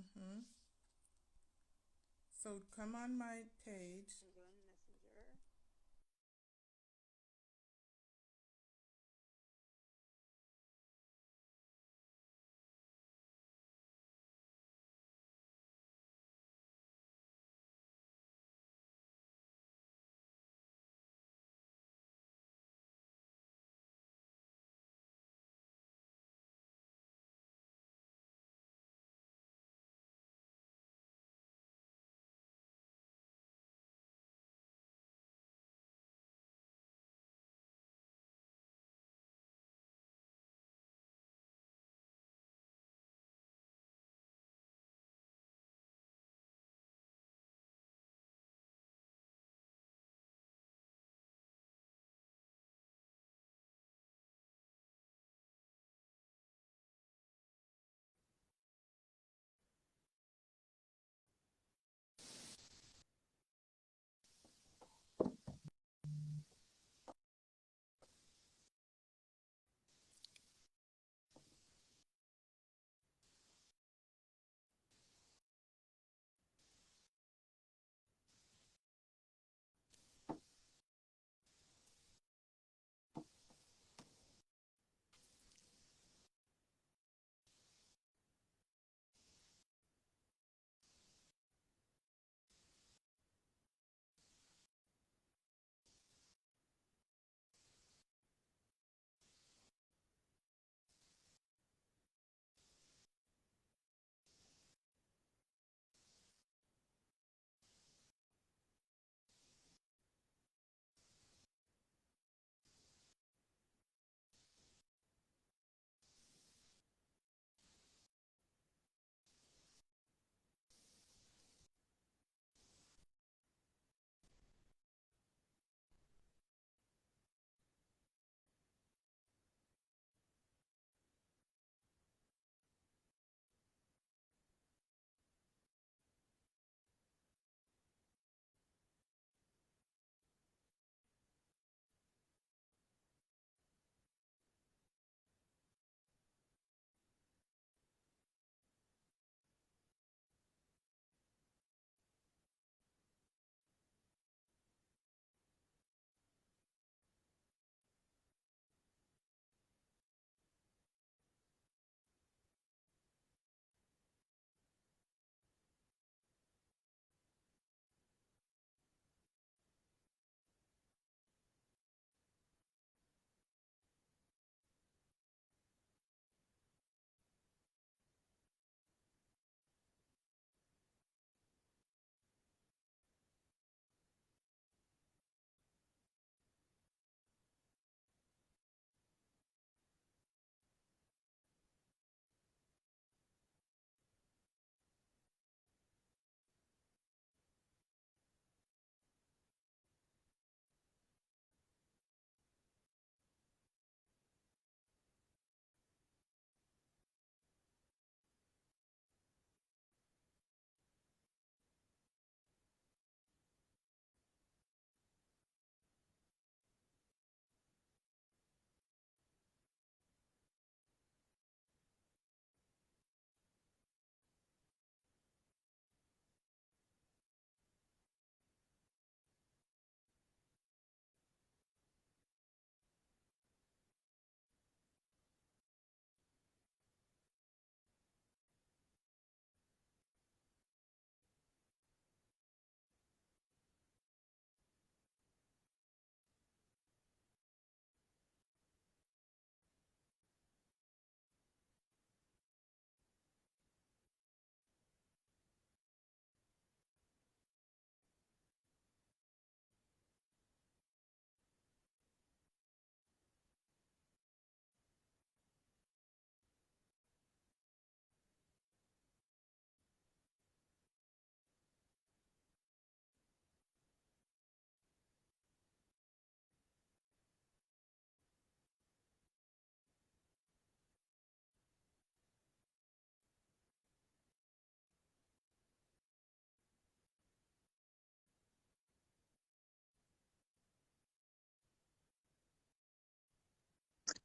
Mm-hmm. So come on my page. I'm going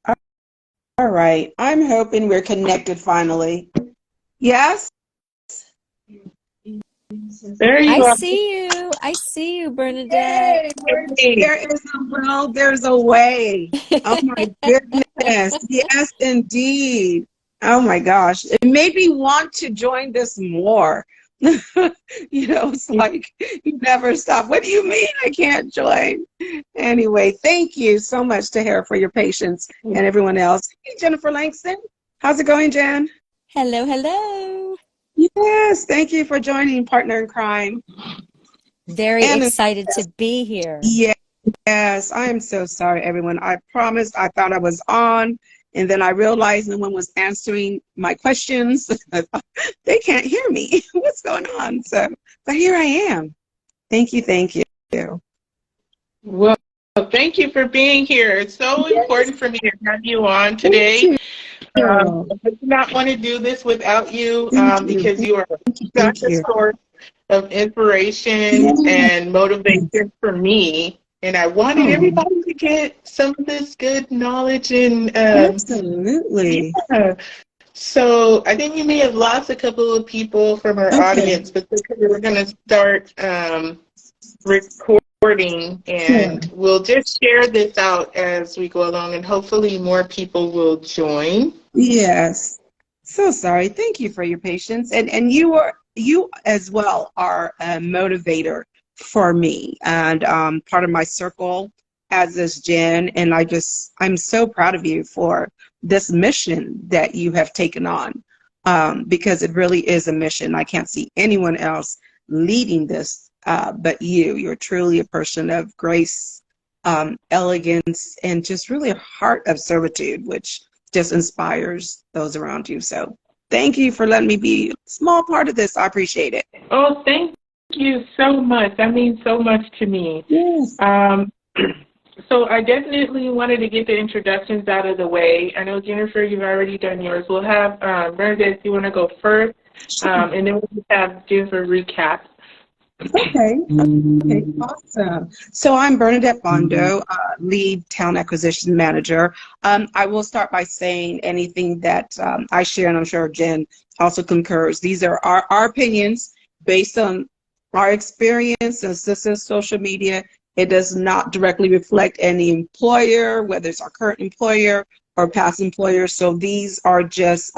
Messenger. All right. I'm hoping we're connected finally. Yes? There you I are. see you. I see you, Bernadette. Yay, Hey. there is a will, there's a way. Oh my goodness. Yes, indeed. Oh my gosh. It made me want to join this more. It's like you never stop. What do you mean I can't join? Anyway, thank you so much, Tahir, for your patience and everyone else. Hey, Jennifer Langston. How's it going, Jen? Hello, hello. Yes, thank you for joining Partner in Crime. Very And excited to be here. yes, I am so sorry, everyone. I promised I thought I was on, and then I realized no one was answering my questions. They can't hear me. What's going on? But here I am. Thank you, thank you. Well, thank you for being here. It's so Yes, important for me to have you on thank today. you. I do not want to do this without you Thank you. because you are Thank such a you. source of inspiration Yes, and motivation for me. And I wanted oh, everybody to get some of this good knowledge and absolutely. yeah. So I think we may have lost a couple of people from our Okay, audience, but we're going to start recording, sure. and we'll just share this out as we go along, and hopefully more people will join. Yes. So sorry. Thank you for your patience. And you as well are a motivator for me and part of my circle, as is Jen. And I'm so proud of you for this mission that you have taken on, because it really is a mission. I can't see anyone else leading this but you. You're truly a person of grace, elegance, and just really a heart of servitude, which just inspires those around you. So thank you for letting me be a small part of this. I appreciate it. Oh, thank you so much. That means so much to me. Yes. Um, so I definitely wanted to get the introductions out of the way. I know, Jennifer, you've already done yours. We'll have Bernadette, if you want to go first, and then we'll just have Jennifer recap. Okay. Okay. Awesome. So I'm Bernadette Bondo, lead talent acquisition manager. I will start by saying anything that I share, and I'm sure Jen also concurs. These are our opinions based on our experience and assistance social media. It does not directly reflect any employer, whether it's our current employer or past employer. So these are just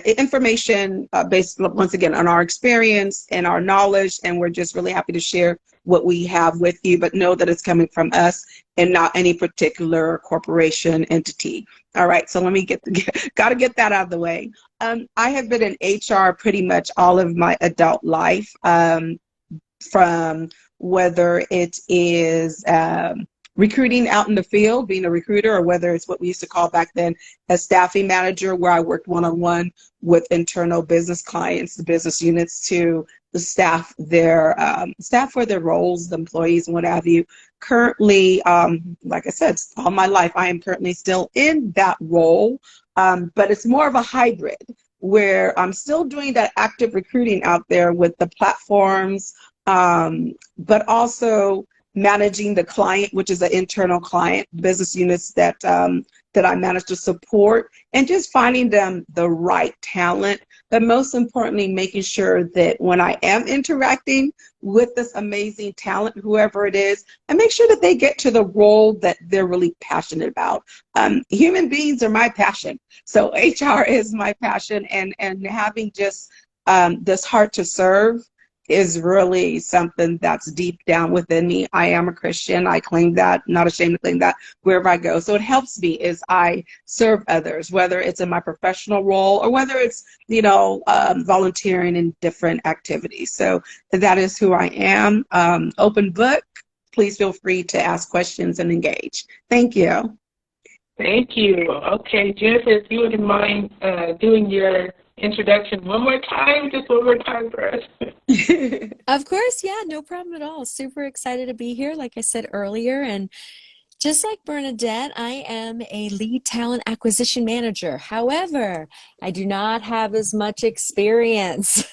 information based once again on our experience and our knowledge, and we're just really happy to share what we have with you, but know that it's coming from us and not any particular corporation entity. All right, so let me got to get that out of the way. I have been in HR pretty much all of my adult life, from whether it is recruiting out in the field, being a recruiter, or whether it's what we used to call back then a staffing manager, where I worked one-on-one with internal business clients, the business units, to the staff for their roles, the employees, and what have you. Currently, like I said, all my life, I am currently still in that role, but it's more of a hybrid where I'm still doing that active recruiting out there with the platforms, but also managing the client, which is an internal client, business units that I manage to support, and just finding them the right talent. But most importantly, making sure that when I am interacting with this amazing talent, whoever it is, I make sure that they get to the role that they're really passionate about. Human beings are my passion. So HR is my passion, and having just this heart to serve is really something that's deep down within me. I am a Christian. I claim that, not ashamed to claim that wherever I go. So it helps me as I serve others, whether it's in my professional role or whether it's, volunteering in different activities. So that is who I am. Open book. Please feel free to ask questions and engage. Thank you. Thank you. Okay, Jennifer, if you wouldn't mind doing your introduction one more time, just one more time for us. Of course, yeah, no problem at all. Super excited to be here, like I said earlier. And just like Bernadette, I am a lead talent acquisition manager. However, I do not have as much experience.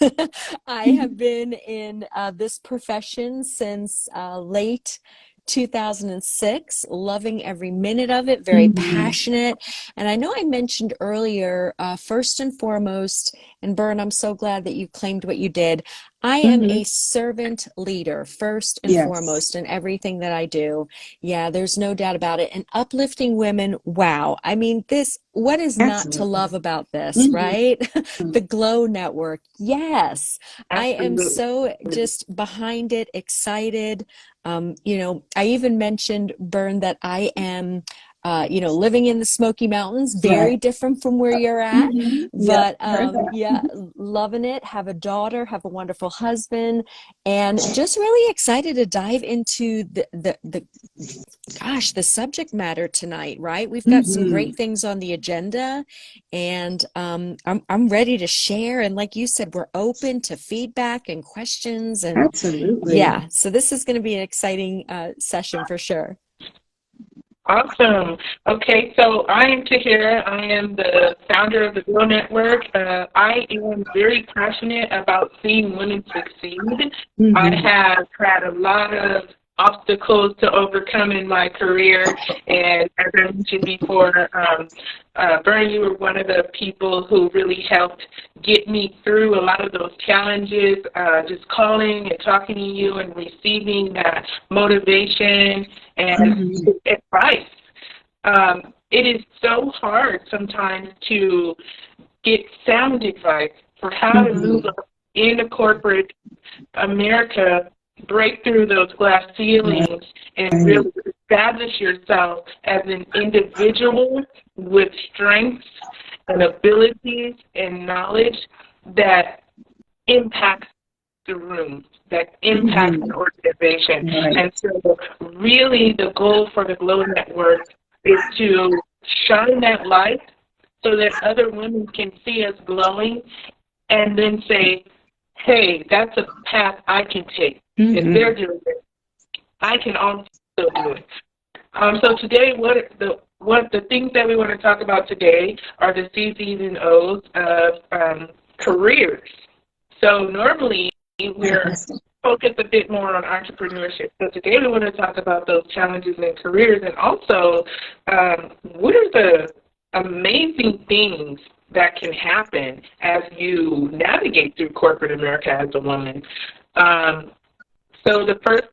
I have been in this profession since late 2006, loving every minute of it, very Mhm. passionate. And I know I mentioned earlier, first and foremost, and Bern, I'm so glad that you claimed what you did. I am a servant leader first and Yes. foremost in everything that I do. Yeah, there's no doubt about it. And uplifting women, wow. I mean, what is not to Absolutely. love about this, Mhm. right? The Glow Network. Yes, I am Absolutely. so just behind it, excited. I even mentioned, Bern, that I am living in the Smoky Mountains, very Right. different from where you're at. Yep. But Heard that. yeah, loving it. Have a daughter, have a wonderful husband, and just really excited to dive into the subject matter tonight, right? We've got some Mhm. great things on the agenda, and I'm ready to share. And like you said, we're open to feedback and questions, and Absolutely. yeah, so this is going to be an exciting session for sure. Awesome. Okay, so I am Tahira. I am the founder of the Glow Network. I am very passionate about seeing women succeed. I Mhm. have had a lot of obstacles to overcome in my career, and as I mentioned before, Bernie, you were one of the people who really helped get me through a lot of those challenges, just calling and talking to you and receiving that motivation and Mhm. advice. It is so hard sometimes to get sound advice for how to move Mhm. up into corporate America, break through those glass ceilings, and Right. really establish yourself as an individual with strengths and abilities and knowledge that impacts the room, that impacts an Mhm. organization. Right. And so really the goal for the Glow Network is to shine that light so that other women can see us glowing and then say, hey, that's a path I can take. If they're Mhm. doing it, I can also do it. So today, what the things that we want to talk about today are the C's and O's of careers. So normally we're Fantastic. focused a bit more on entrepreneurship. So today we want to talk about those challenges in careers, and also what are the amazing things that can happen as you navigate through corporate America as a woman. So the first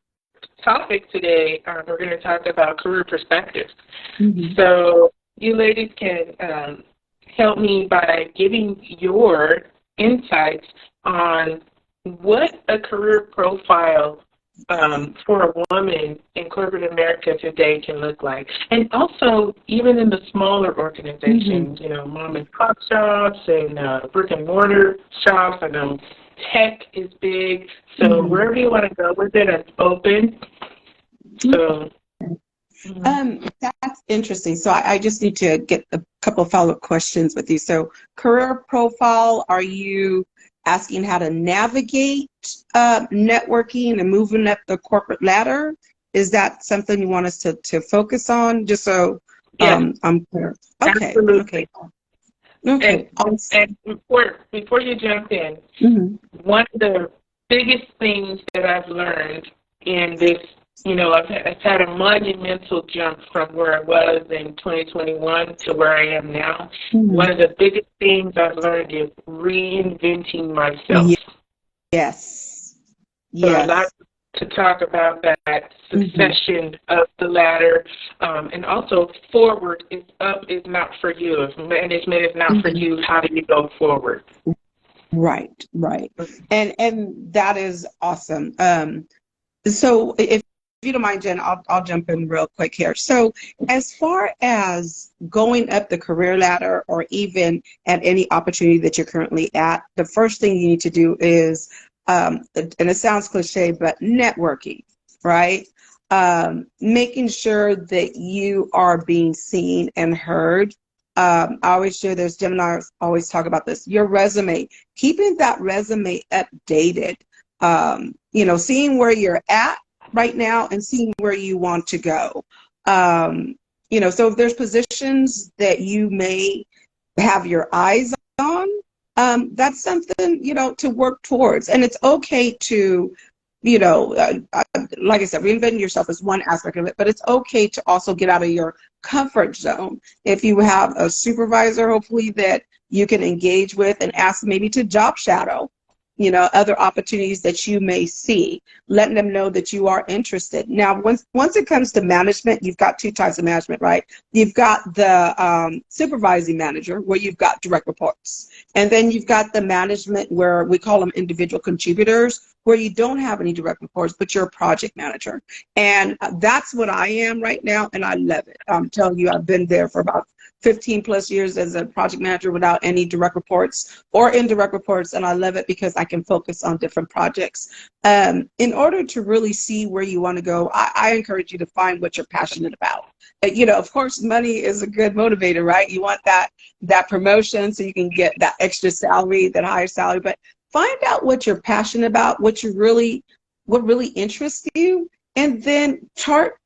topic today, we're going to talk about career perspectives. Mhm. So you ladies can help me by giving your insights on what a career profile for a woman in corporate America today can look like. And also, even in the smaller organizations, mom and pop shops and brick and mortar shops. I know tech is big. So Mhm. wherever you want to go with it, it's open. So, That's interesting. So I just need to get a couple of follow-up questions with you. So career profile, are you asking how to navigate networking and moving up the corporate ladder? Is that something you want us to focus on? Just so yes, I'm clear. Okay. absolutely. Okay. And before you jump in, Mhm. one of the biggest things that I've learned in this, I've had a monumental jump from where I was in 2021 to where I am now. Mhm. One of the biggest things I've learned is reinventing myself. Yes. So I'd like Yes. to talk about that Mhm. succession of the ladder, and also forward is up is not for you. If management is not for Mhm. you, how do you go forward? Right, right. And that is awesome. So if you don't mind, Jen, I'll jump in real quick here. So as far as going up the career ladder or even at any opportunity that you're currently at, the first thing you need to do is, and it sounds cliche, but networking, right? Making sure that you are being seen and heard. I always share this, Jim and I always talk about this, your resume, keeping that resume updated, seeing where you're at right now and seeing where you want to go. So if there's positions that you may have your eyes on, that's something, to work towards. And it's okay to, like I said, reinventing yourself is one aspect of it, but it's okay to also get out of your comfort zone. If you have a supervisor, hopefully, that you can engage with and ask maybe to job shadow, other opportunities that you may see, letting them know that you are interested. Now, once it comes to management, you've got two types of management, right? You've got the supervising manager, where you've got direct reports. And then you've got the management where we call them individual contributors, where you don't have any direct reports, but you're a project manager. And that's what I am right now, and I love it. I'm telling you, I've been there for about 15 plus years as a project manager without any direct reports or indirect reports, and I love it because I can focus on different projects. In order to really see where you want to go, I encourage you to find what you're passionate about. Of course, money is a good motivator, right? You want that promotion so you can get that extra salary, that higher salary, but find out what you're passionate about, what really interests you, and then start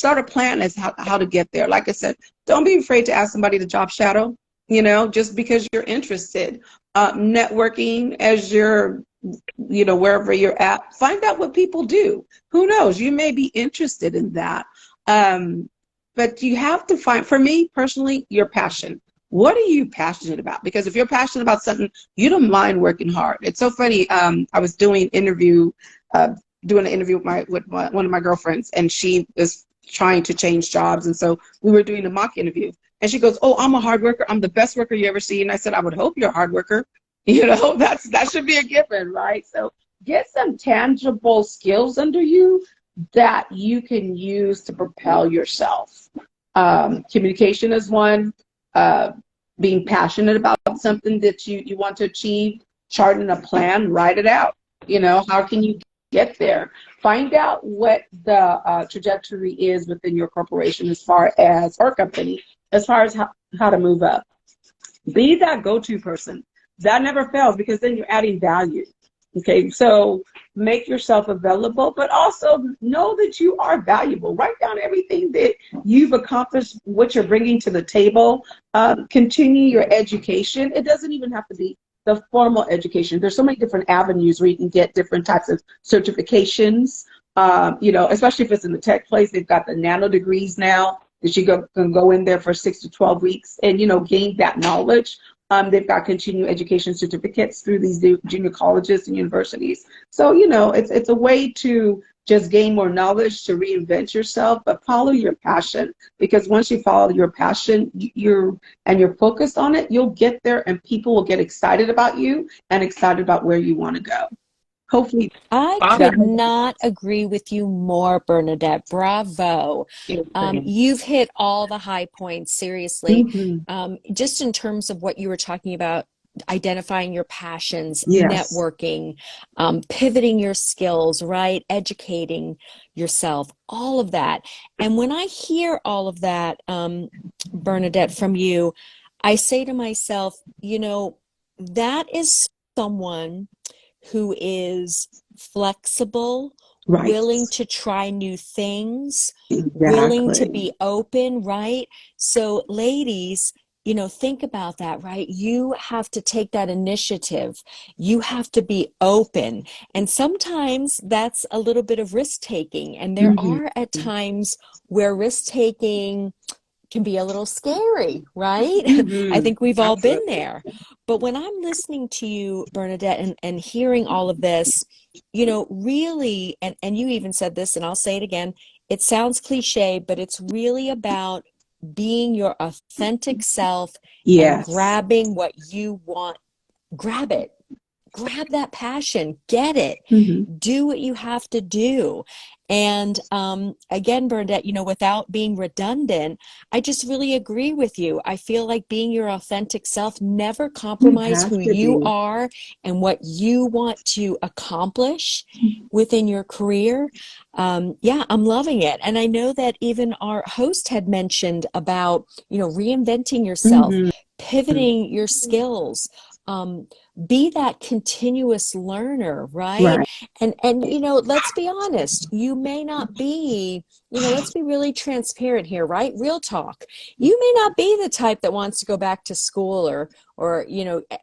a plan as how to get there. Like I said, don't be afraid to ask somebody to job shadow, just because you're interested. Networking as you're, wherever you're at, find out what people do. Who knows? You may be interested in that. But you have to find, for me personally, your passion. What are you passionate about? Because if you're passionate about something, you don't mind working hard. It's so funny. I was doing an interview with one of my girlfriends, and she is trying to change jobs. And so we were doing a mock interview, and she goes, "Oh, I'm a hard worker. I'm the best worker you ever see." And I said, "I would hope you're a hard worker." That should be a given, right? So get some tangible skills under you that you can use to propel yourself. Communication is one. Being passionate about something that you want to achieve, charting a plan, write it out. How can you get there? Find out what the trajectory is within your corporation or company, as far as how to move up. Be that go-to person. That never fails, because then you're adding value. Okay, so make yourself available, but also know that you are valuable. Write down everything that you've accomplished, what you're bringing to the table. Continue your education. It doesn't even have to be the formal education. There's so many different avenues where you can get different types of certifications. Especially if it's in the tech place, they've got the nano degrees now that you can go in there for 6 to 12 weeks and, gain that knowledge. They've got continuing education certificates through these junior colleges and universities. So, it's a way to just gain more knowledge, to reinvent yourself, but follow your passion. Because once you follow your passion, you're focused on it, you'll get there, and people will get excited about you and excited about where you want to go. Hopefully. I could not agree with you more, Bernadette. Bravo. You've hit all the high points, seriously. Mm-hmm. Just in terms of what you were talking about, identifying your passions, Yes. networking, pivoting your skills, right? Educating yourself, all of that. And when I hear all of that, Bernadette, from you, I say to myself, that is someone who is flexible, Right. willing to try new things, Exactly. willing to be open, right? So ladies, think about that, right? You have to take that initiative. You have to be open. And sometimes that's a little bit of risk taking. And there are at times where risk taking can be a little scary, right? I think we've all been there. But when I'm listening to you, Bernadette, and hearing all of this, really, and you even said this, and I'll say it again, it sounds cliche, but it's really about being your authentic self. Yes. And grabbing what you want. Grab it. Grab that passion. Get it. Do what you have to do. And again, Bernadette, without being redundant, I just really agree with you. I feel like being your authentic self, never compromise who you are and what you want to accomplish within your career. I'm loving it. And I know that even our host had mentioned about, reinventing yourself, pivoting your skills, be that continuous learner, right? And let's be honest, you may not be, let's be really transparent here, right? Real talk. You may not be the type that wants to go back to school or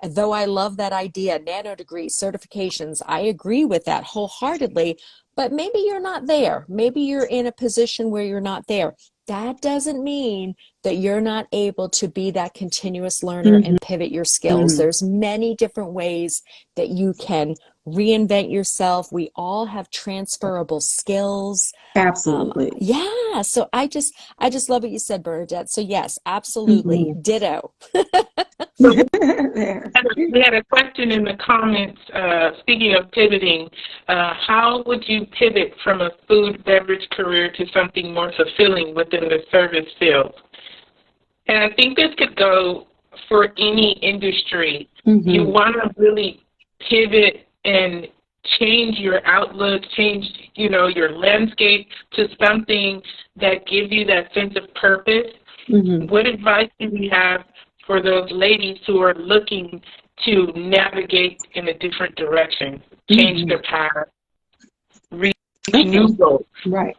though I love that idea, nano degrees, certifications, I agree with that wholeheartedly, but maybe you're not there. Maybe you're in a position where you're not there. That doesn't mean that you're not able to be that continuous learner and pivot your skills. Mhm. There's many different ways that you can reinvent yourself. We all have transferable skills. Absolutely. Yeah, so I just love what you said, Bernadette. So yes, absolutely. Mhm. Ditto. So There. we had a question in the comments, speaking of pivoting, how would you pivot from a food beverage career to something more fulfilling within the service field? And I think this could go for any industry. You Mhm. want to really pivot and change your outlook, change, your landscape to something that gives you that sense of purpose. Mhm. What advice do you have for those ladies who are looking to navigate in a different direction, change Mhm. their path, reach Okay. new goals? Right.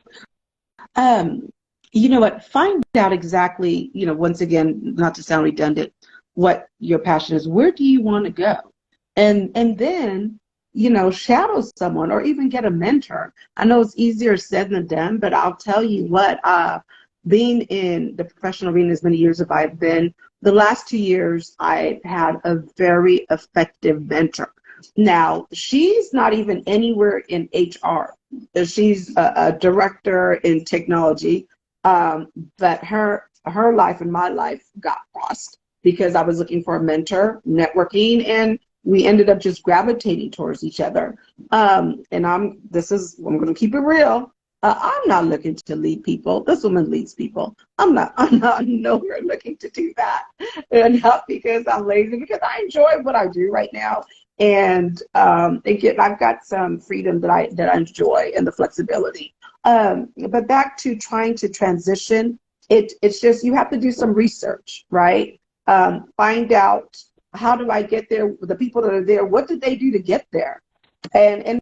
Um, you know what? Find out exactly, once again, not to sound redundant, what your passion is. Where do you want to go? And then, shadow someone or even get a mentor. I know it's easier said than done, but I'll tell you what, being in the professional arena as many years as I've been, the last 2 years, I had a very effective mentor. Now, she's not even anywhere in HR. She's a director in technology, but her life and my life got crossed because I was looking for a mentor, networking, and we ended up just gravitating towards each other. And I'm going to keep it real. I'm not looking to lead people. This woman leads people. I'm not nowhere looking to do that. And not because I'm lazy, because I enjoy what I do right now. And again, I've got some freedom that I enjoy and the flexibility. But back to trying to transition, it's just you have to do some research, right? Find out, how do I get there? The people that are there, what did they do to get there? And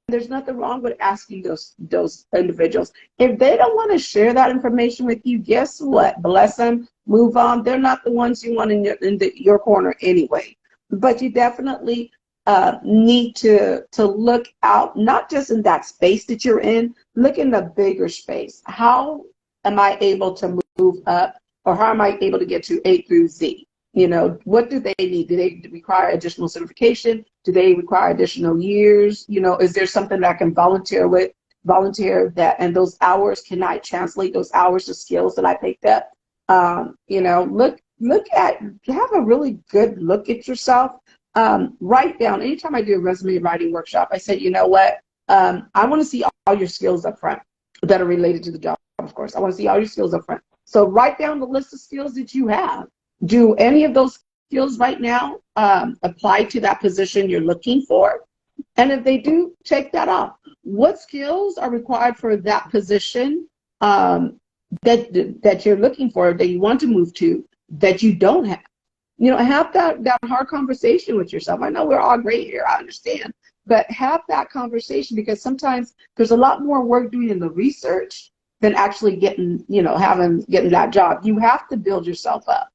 there's nothing wrong with asking those individuals. If they don't want to share that information with you, guess what? Bless them, move on. They're not the ones you want in your corner anyway. But you definitely need to look out, not just in that space that you're in, look in the bigger space. How am I able to move up, or how am I able to get to A through Z? What do they need? Do they require additional certification? Do they require additional years? Is there something that I can volunteer that, and those hours, can I translate those hours to skills that I picked up? Have a really good look at yourself. Write down, anytime I do a resume writing workshop, I say, you know what? I want to see all your skills up front that are related to the job, of course. I want to see all your skills up front. So write down the list of skills that you have. Do any of those skills right now apply to that position you're looking for? And if they do, check that off. What skills are required for that position that you're looking for, that you want to move to, that you don't have? Have that hard conversation with yourself. I know we're all great here, I understand. But have that conversation, because sometimes there's a lot more work doing in the research than actually getting that job. You have to build yourself up.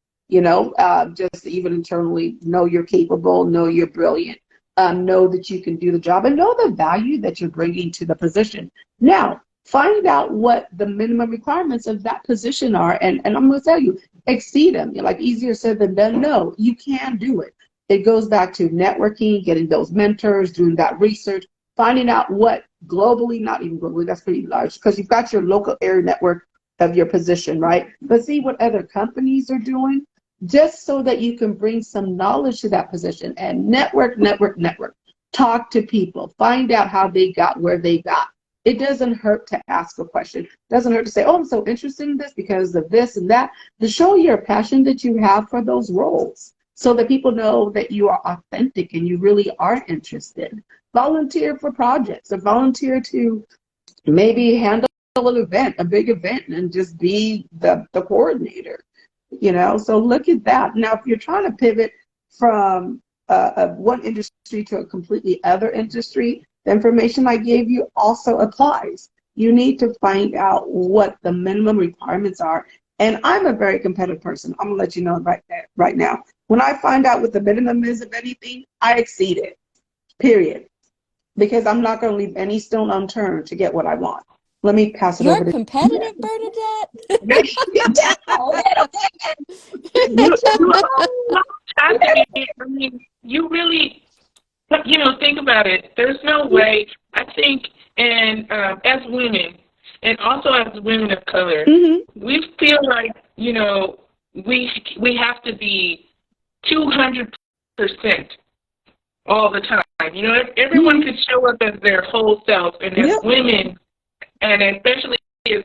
Just even internally, know you're capable, know you're brilliant, know that you can do the job, and know the value that you're bringing to the position. Now, find out what the minimum requirements of that position are, and I'm going to tell you, exceed them. Like, easier said than done. No, you can do it. It goes back to networking, getting those mentors, doing that research, finding out what globally, not even globally, that's pretty large, because you've got your local area network of your position, right? But see what other companies are doing, just so that you can bring some knowledge to that position, and network. Talk to people, find out how they got where they got. It doesn't hurt to ask a question. It doesn't hurt to say, oh, I'm so interested in this because of this and that, to show your passion that you have for those roles, so that people know that you are authentic and you really are interested. Volunteer for projects, or volunteer to maybe handle an event, a big event, and just be the coordinator. So look at that. Now, if you're trying to pivot from one industry to a completely other industry, the information I gave you also applies. You need to find out what the minimum requirements are. And I'm a very competitive person. I'm going to let you know right now. When I find out what the minimum is of anything, I exceed it, period. Because I'm not going to leave any stone unturned to get what I want. Let me pass it You're over to competitive, Bernadette? You have to be. I mean, you really, think about it. There's no way. I think, and as women, and also as women of color, we feel like we have to be 200% all the time. Everyone could show up as their whole self, and as women, and especially as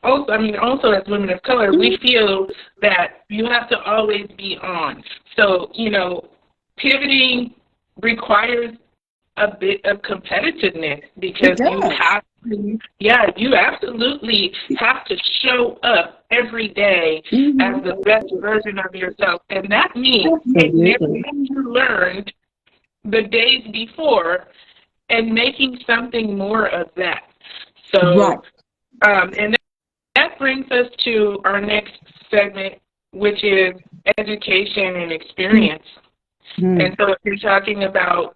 also as women of color, we feel that you have to always be on. So pivoting requires a bit of competitiveness because you absolutely have to show up every day as the best version of yourself, and that means taking everything you learned the days before and making something more of that. So, and that brings us to our next segment, which is education and experience. And so if you're talking about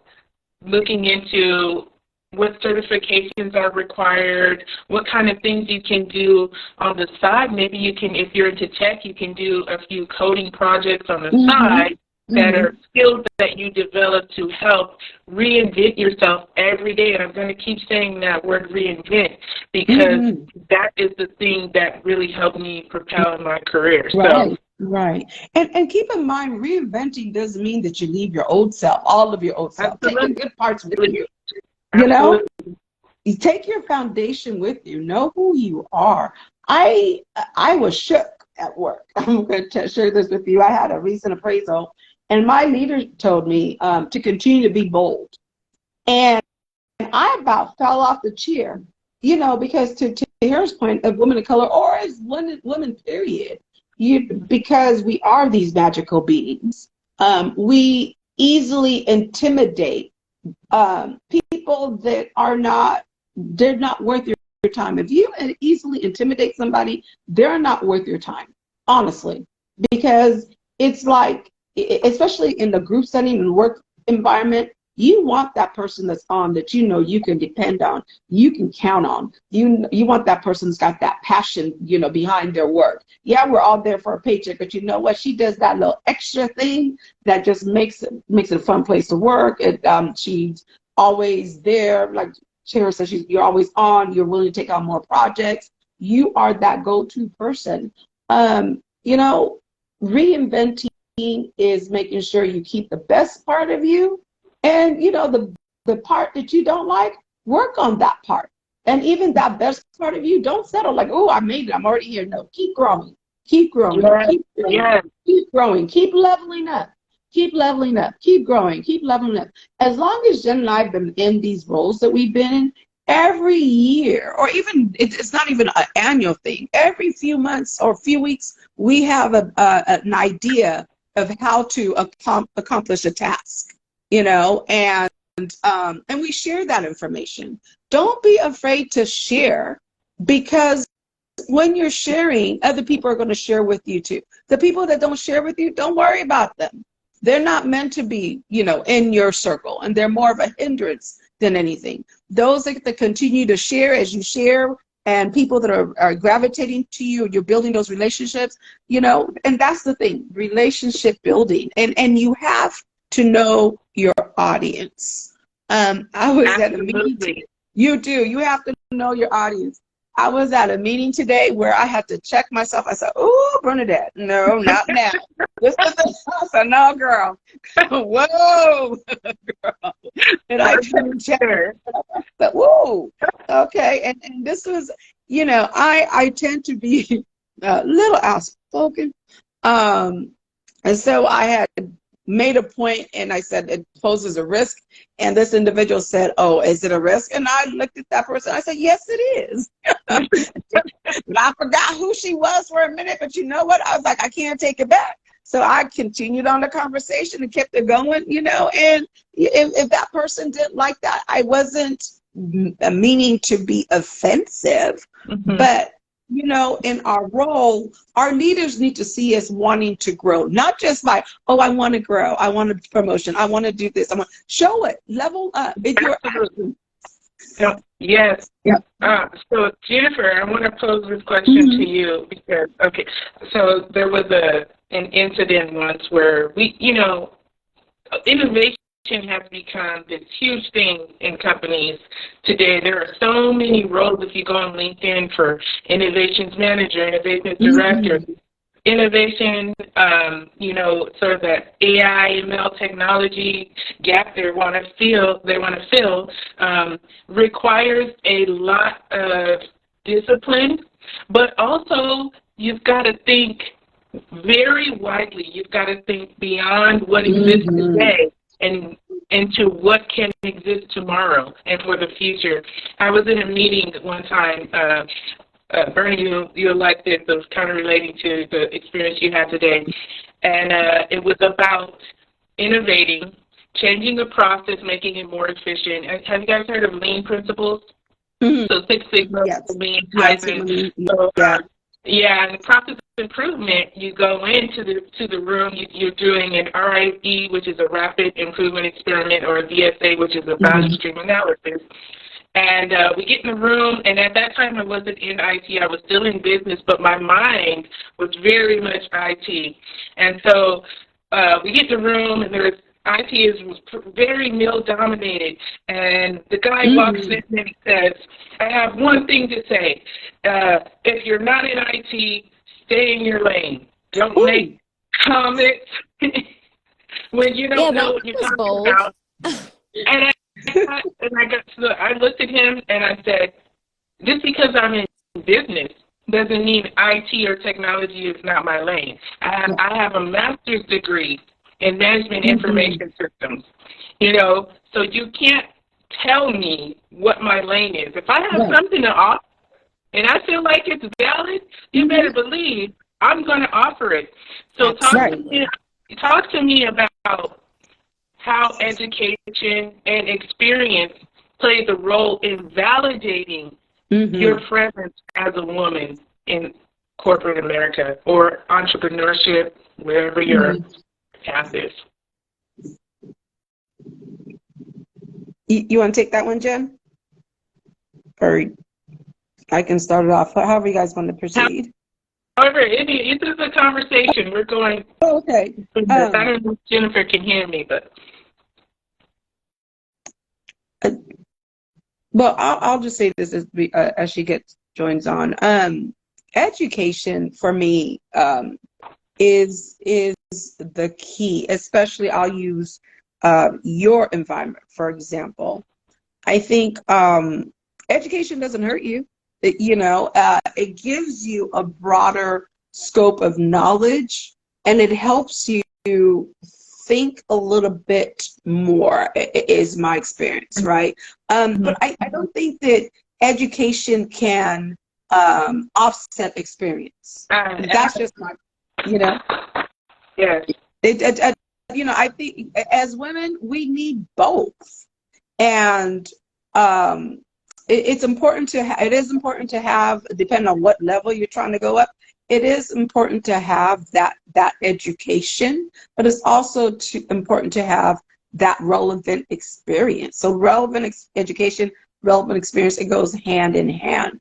looking into what certifications are required, what kind of things you can do on the side, maybe you can, if you're into tech, you can do a few coding projects on the side that are skills that you develop to help reinvent yourself every day. And I'm going to keep saying that word reinvent because that is the thing that really helped me propel in my career. Right. And keep in mind, reinventing doesn't mean that you leave your old self, all of your old self. Take the good parts with you. You take your foundation with you. Know who you are. I was shook at work. I'm going to share this with you. I had a recent appraisal, and my leader told me to continue to be bold. And I about fell off the chair, because to Harris' point, of women of color, or as women, period, because we are these magical beings, we easily intimidate people that they're not worth your time. If you easily intimidate somebody, they're not worth your time, honestly, because it's like, especially in the group setting and work environment, you want that person that's on that you can depend on, you can count on. You want that person that's got that passion, behind their work. Yeah, we're all there for a paycheck, but you know what? She does that little extra thing that just makes it a fun place to work. She's always there, like Shara says, you're always on. You're willing to take on more projects. You are that go-to person. Reinventing is making sure you keep the best part of you. And, the part that you don't like, work on that part. And even that best part of you, don't settle like, oh, I made it, I'm already here. No, keep growing. Keep growing. Keep growing. Keep leveling up. Keep leveling up. Keep growing. Keep leveling up. As long as Jen and I have been in these roles that we've been in, every year, or even, it's not even an annual thing, every few months or few weeks, we have an idea of how to accomplish a task. And we share that information. Don't be afraid to share, because when you're sharing, other people are going to share with you too. The people that don't share with you, don't worry about them. They're not meant to be, in your circle, and they're more of a hindrance than anything. Those that continue to share as you share, and people that are gravitating to you, you're building those relationships, and that's the thing, relationship building. And you have to know your audience. I was at a meeting. You do. You have to know your audience. I was at a meeting today where I had to check myself. I said, "Oh, Bernadette, no, not now." This is the I said, "No, girl." Whoa, girl. And I couldn't check her. But whoa, okay. And this was, I tend to be a little outspoken, and so I had made a point, and I said it poses a risk, and this individual said, "Oh, is it a risk?" And I looked at that person, I said, "Yes, it is." But I forgot who she was for a minute, but you know what? I was like, I can't take it back. So I continued on the conversation and kept it going, and if that person didn't like that, I wasn't meaning to be offensive, but in our role, our leaders need to see us wanting to grow, not just like, oh, I want to grow, I want a promotion, I want to do this, show it, level up. If you're Yes. Yep. So Jennifer, I want to pose this question to you because, so there was an incident once where innovation has become this huge thing in companies today. There are so many roles if you go on LinkedIn for innovations manager, innovations director, innovation, sort of that AI, ML technology gap they want to fill, requires a lot of discipline, but also you've got to think very widely. You've got to think beyond what exists today and into what can exist tomorrow and for the future. I was in a meeting one time, Bernie, you'll like this. It was kind of relating to the experience you had today. And it was about innovating, changing the process, making it more efficient. Have you guys heard of lean principles? So Six Sigma, Lean, Kaizen. And the process improvement, you go into the room, you're doing an RIE, which is a rapid improvement experiment, or a VSA, which is a value stream analysis. And we get in the room, and at that time I wasn't in IT, I was still in business, but my mind was very much IT. And so we get in the room, and IT was very male-dominated, and the guy walks in and he says, I have one thing to say. If you're not in IT, stay in your lane. Don't make comments when you don't know what you're talking about. And I looked at him and I said, just because I'm in business doesn't mean IT or technology is not my lane. I have a master's degree in management information systems, so you can't tell me what my lane is. If I have something to offer and I feel like it's valid, you better believe I'm going to offer it. So talk to me about how education and experience plays a role in validating your presence as a woman in corporate America or entrepreneurship, wherever your path is. You want to take that one, Jen? Or I can start it off. However you guys want to proceed. However, it is a conversation. We're going. Okay. I don't know if Jennifer can hear me, but. Well, I'll just say this as she joins on. Education for me is the key. Especially, I'll use your environment for example. I think education doesn't hurt you. It gives you a broader scope of knowledge, and it helps you think a little bit more, is my experience, right? But I don't think that education can offset experience. That's just my, Yes. I think as women, we need both. And it's important it is important to have, depending on what level you're trying to go up, it is important to have that education, but it's also important to have that relevant experience. So relevant education, relevant experience, it goes hand in hand.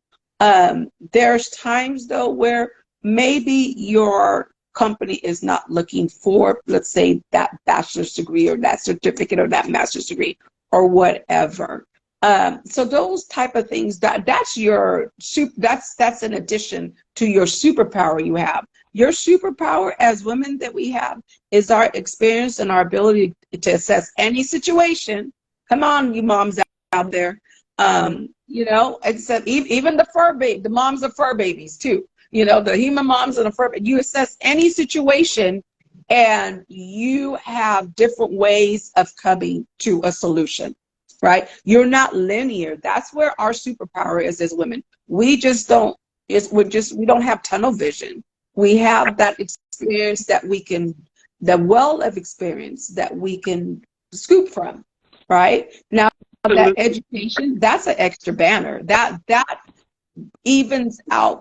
There's times though where maybe your company is not looking for, let's say, that bachelor's degree or that certificate or that master's degree or whatever. So those type of things, that's in addition to your superpower you have. Your superpower as women that we have is our experience and our ability to assess any situation. Come on, you moms out there. Except even the moms of fur babies too. The human moms and the fur, you assess any situation and you have different ways of coming to a solution. Right? You're not linear. That's where our superpower is as women. We don't have tunnel vision. We have that experience the well of experience that we can scoop from, right? Now that education, that's an extra banner. That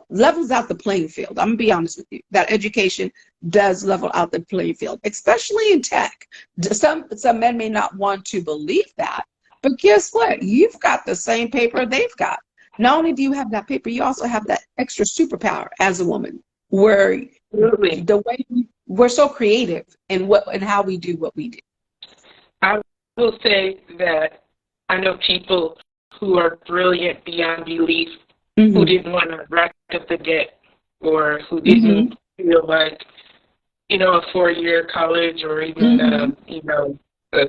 levels out the playing field. I'm gonna be honest with you. That education does level out the playing field, especially in tech. Some men may not want to believe that, But guess what? You've got the same paper they've got. Not only do you have that paper, you also have that extra superpower as a woman, where Absolutely. the way we're so creative in what and how we do what we do. I will say that I know people who are brilliant beyond belief, who didn't want to rack up the debt, or who didn't feel like, you know, a 4-year college or even, you know, a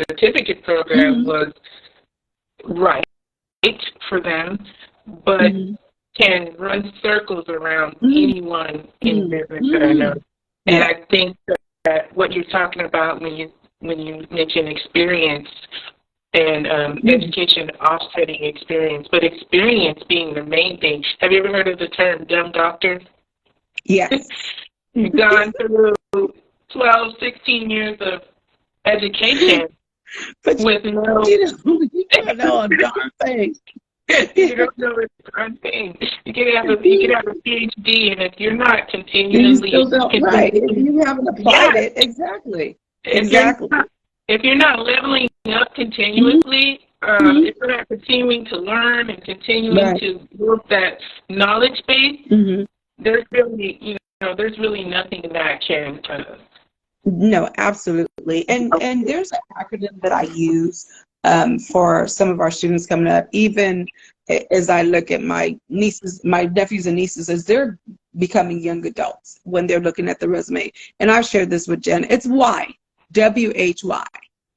certificate program was right for them, but can run circles around anyone in business that I know. And I think that what you're talking about when you mention experience and education offsetting experience, but experience being the main thing. Have you ever heard of the term dumb doctor? Yes. You've gone through 12, 16 years of education But with no... you don't know a darn thing. You don't know a darn thing. You could have a PhD, and if you're not continually... You still don't, right. If you haven't applied it, exactly. Exactly. If you're not leveling up continuously, if you're not continuing to learn and continuing to build that knowledge base, there's really, you know, there's really nothing that can. No, absolutely. And there's an acronym that I use for some of our students coming up, even as I look at my nieces, my nephews and nieces, as they're becoming young adults when they're looking at the resume. And I've shared this with Jen. It's why. WHY,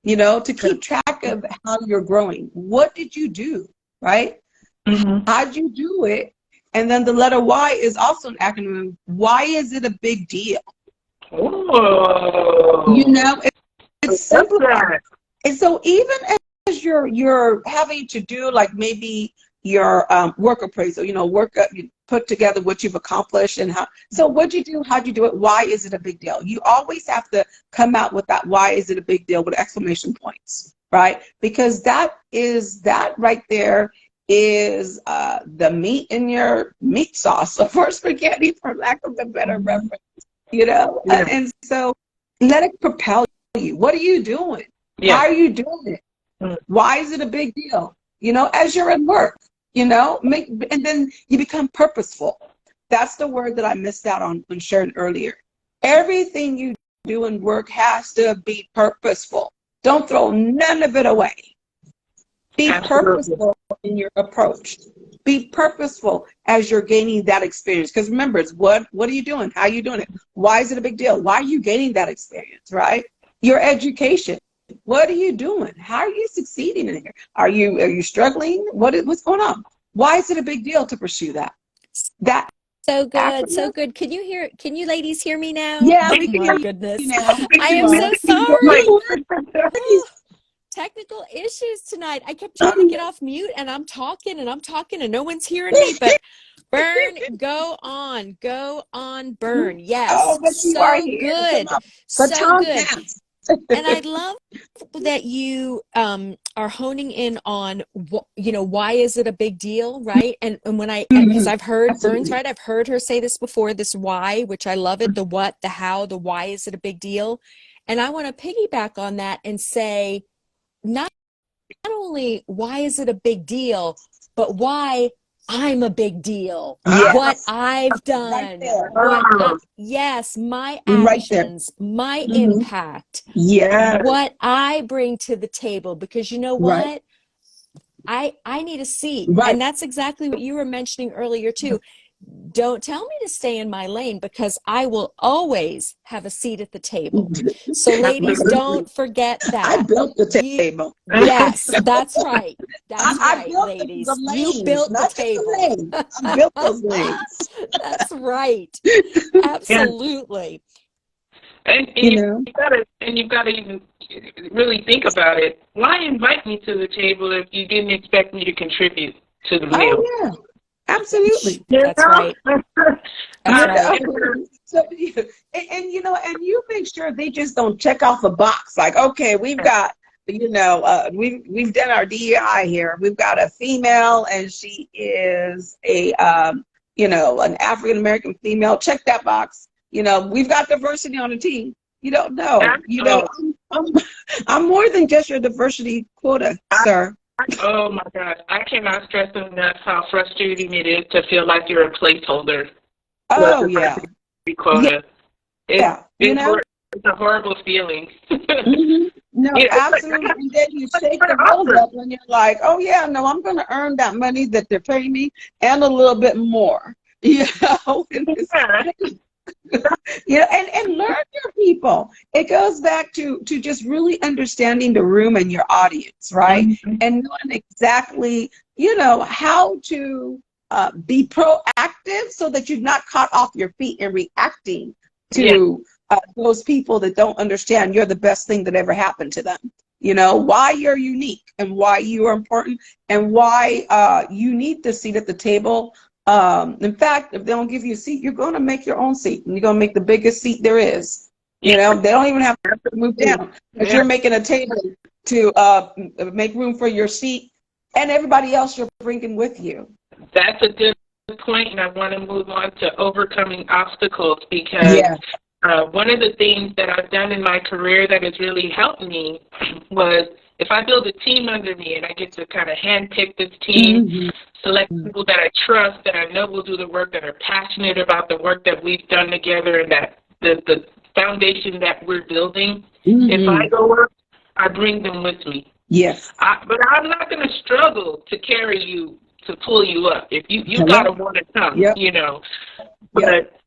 you know, to keep track of how you're growing. What did you do, right? How'd you do it? And then the letter Y is also an acronym. Why is it a big deal? Oh. You know, it's simple. And so even as you're having to do like maybe your work appraisal, you know, you put together what you've accomplished and how. So what'd you do? How'd you do it? Why is it a big deal? You always have to come out with that. Why is it a big deal with exclamation points, right? Because that right there is the meat in your meat sauce for spaghetti, for lack of a better reference, you know. And so let it propel you. What are you doing? How are you doing it? Why is it a big deal? You know, as you're at work, you know, and then you become purposeful. That's the word that I missed out on when sharing earlier. Everything you do in work has to be purposeful. Don't throw none of it away. Be purposeful in your approach. Be purposeful as you're gaining that experience. Because remember, it's what are you doing? How are you doing it? Why is it a big deal? Why are you gaining that experience, right? Your education. What are you doing? How are you succeeding in here? Are you struggling? What's going on? Why is it a big deal to pursue that? So good, so good. Can you ladies hear me now? Yeah, oh we can my hear goodness. you now. I am so sorry. Technical issues tonight. I kept trying to get off mute and I'm talking and no one's hearing me, but Burn, go on, Burn. Yes. Oh, but you are So here. good. So good. And I love that you are honing in on why is it a big deal, right? And when because I've heard Burn's right, I've heard her say this before, this why, which I love it, the what, the how, the why is it a big deal? And I want to piggyback on that and say not only why is it a big deal, but why I'm a big deal. Yes. What I've done. My actions, my impact. Yeah. What I bring to the table. Because you know what? I need a seat. Right. And that's exactly what you were mentioning earlier too. Don't tell me to stay in my lane because I will always have a seat at the table. So ladies, don't forget that. I built the table. Yes, that's right. That's right, built ladies. The lanes, you built the table. I built those lanes. That's right. Absolutely. And you've got to even really think about it. Why invite me to the table if you didn't expect me to contribute to the meal? Oh, yeah. Absolutely. That's right. That's right. So, and you make sure they just don't check off a box like, okay, we've got, we've done our DEI here. We've got a female and she is an African-American female. Check that box. We've got diversity on the team. You don't know. You know, I'm, I'm more than just your diversity quota, sir. Oh my God, I cannot stress enough how frustrating it is to feel like you're a placeholder. Oh, yeah. Quota. Yeah. You know? It's a horrible feeling. Mm-hmm. No, Yeah, absolutely. And then you shake the roles up and you're like, oh, yeah, no, I'm going to earn that money that they're paying me and a little bit more. You know? You know, and learn your people. It goes back to just really understanding the room and your audience, right? Mm-hmm. And knowing exactly, you know, how to be proactive so that you're not caught off your feet and reacting to those people that don't understand you're the best thing that ever happened to them. You know, why you're unique and why you are important and why you need the seat at the table. In fact, if they don't give you a seat, you're going to make your own seat, and you're going to make the biggest seat there is. You know, they don't even have to move down because you're making a table to make room for your seat and everybody else you're bringing with you. That's a good point, and I want to move on to overcoming obstacles because one of the things that I've done in my career that has really helped me was if I build a team under me and I get to kind of handpick this team, select people that I trust, that I know will do the work, that are passionate about the work that we've done together and that the foundation that we're building. If I go work, I bring them with me. Yes. But I'm not going to struggle to carry you, to pull you up. If you got to want to come, you know. But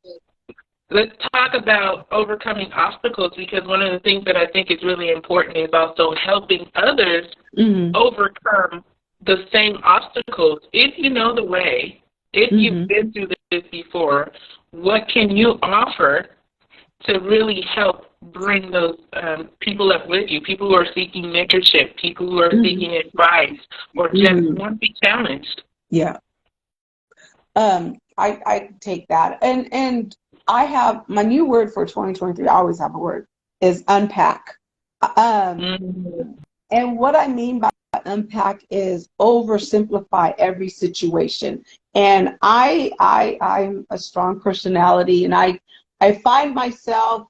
let's talk about overcoming obstacles because one of the things that I think is really important is also helping others overcome the same obstacles. If you know the way, if you've been through this before, what can you offer to really help bring those people up with you, people who are seeking mentorship, people who are seeking advice, or just want to be challenged? Yeah. I take that. And I have my new word for 2023, I always have a word, is unpack. And what I mean by unpack is oversimplify every situation. And I'm a strong personality, and I find myself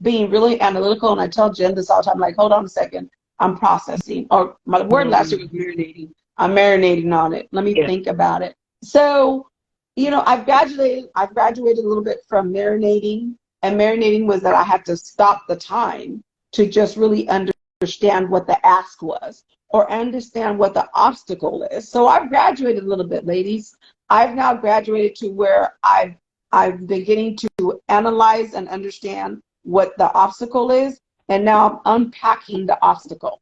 being really analytical, and I tell Jen this all the time, like, hold on a second, I'm processing. Or my word last year was marinating. I'm marinating on it. Let me think about it. So, you know, I've graduated a little bit from marinating, and marinating was that I had to stop the time to just really understand what the ask was or understand what the obstacle is. So I've graduated a little bit, ladies. I've now graduated to where I've been getting to analyze and understand what the obstacle is, and now I'm unpacking the obstacle.